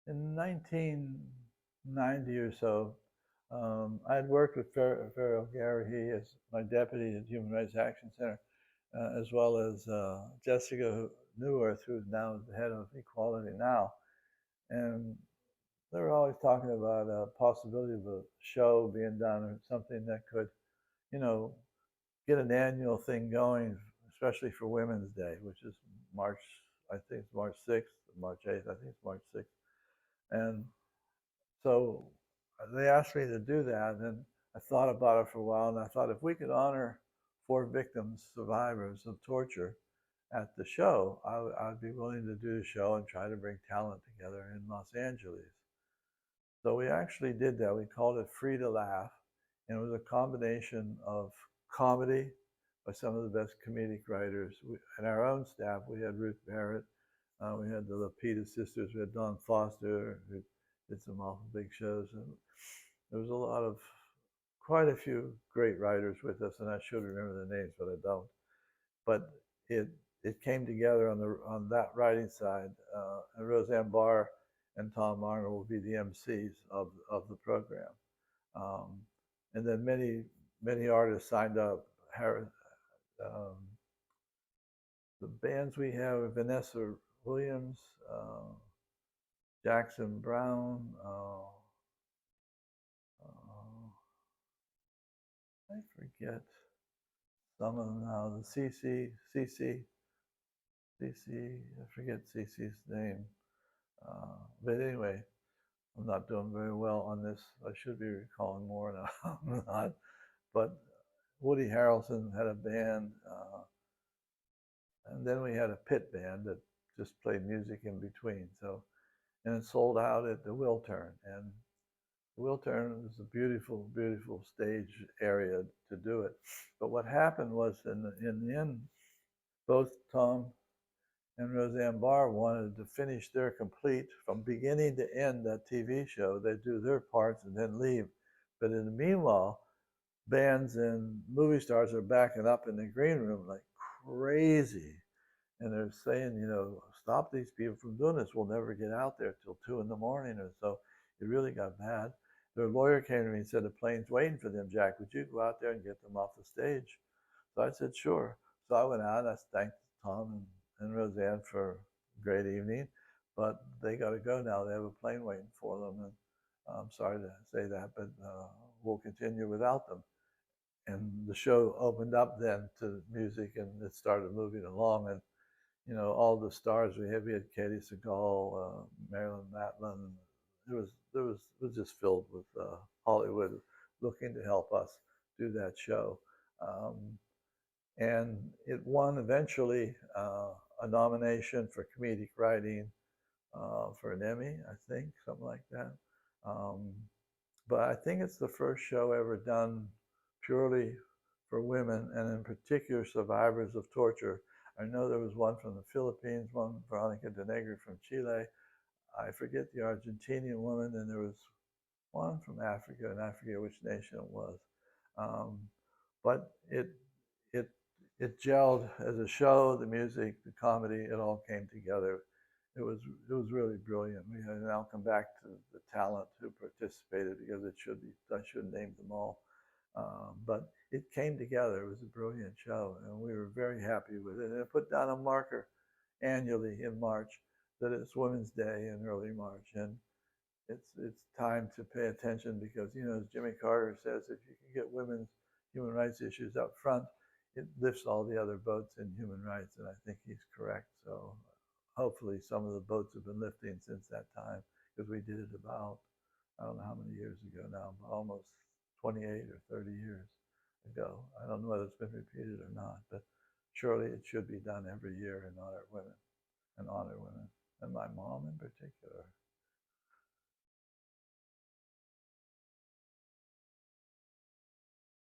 In 1990 or so, I had worked with Farrell Garrahy as my deputy at Human Rights Action Center, as well as Jessica Neuwirth, who's now the head of Equality Now. And they were always talking about a possibility of a show being done or something that could, you know, get an annual thing going, especially for Women's Day, which is March, I think it's March 6th, March 8th, I think it's March 6th. And so they asked me to do that, and I thought about it for a while, and I thought if we could honor 4 victims, survivors of torture at the show, I'd be willing to do the show and try to bring talent together in Los Angeles. So we actually did that. We called it Free to Laugh, and it was a combination of comedy by some of the best comedic writers. And our own staff, we had Ruth Barrett, we had the Lapita sisters, we had Dawn Foster, who did some awful big shows. And there was a lot of, quite a few great writers with us, and I should remember the names, but I don't. But it came together on that writing side. And Roseanne Barr and Tom Marner will be the MCs of the program. Um, and then many artists signed up. Um, the bands we have: Vanessa Williams, Jackson Brown. I forget some of them now. The CC. I forget CC's name. But anyway, I'm not doing very well on this. I should be recalling more now. I'm not. But Woody Harrelson had a band, and then we had a pit band that just played music in between. So, and it sold out at the Wiltern, and the Wiltern is a beautiful, beautiful stage area to do it. But what happened was, in the end, both Tom and Roseanne Barr wanted to finish their complete, from beginning to end, that TV show. They do their parts and then leave. But in the meanwhile, bands and movie stars are backing up in the green room like crazy. And they're saying, stop these people from doing this. We'll never get out there till 2 in the morning or so. It really got bad. Their lawyer came to me and said, the plane's waiting for them, Jack. Would you go out there and get them off the stage? So I said, sure. So I went out and I thanked Tom and Roseanne for a great evening. But they got to go now. They have a plane waiting for them. And I'm sorry to say that, but we'll continue without them. And the show opened up then to music, and it started moving along. And all the stars we had Katie Segal, Marilyn Matlin. It was just filled with Hollywood looking to help us do that show. Um, and it won eventually a nomination for comedic writing for an Emmy, I think, something like that. Um, but I think it's the first show ever done purely for women, and in particular survivors of torture. I know there was one from the Philippines, one Veronica de Negri from Chile. I forget the Argentinian woman, and there was one from Africa, and I forget which nation it was. Um, but it it gelled as a show. The music, the comedy, it all came together. It was really brilliant. We now come back to the talent who participated, because I should name them all. But it came together. It was a brilliant show, and we were very happy with it. And it put down a marker annually in March that it's Women's Day in early March, and it's time to pay attention, because as Jimmy Carter says, if you can get women's human rights issues up front, it lifts all the other boats in human rights, and I think he's correct. So hopefully some of the boats have been lifting since that time, because we did it about, I don't know how many years ago now, but almost 28 or 30 years ago. I don't know whether it's been repeated or not, but surely it should be done every year and honor women, and my mom in particular.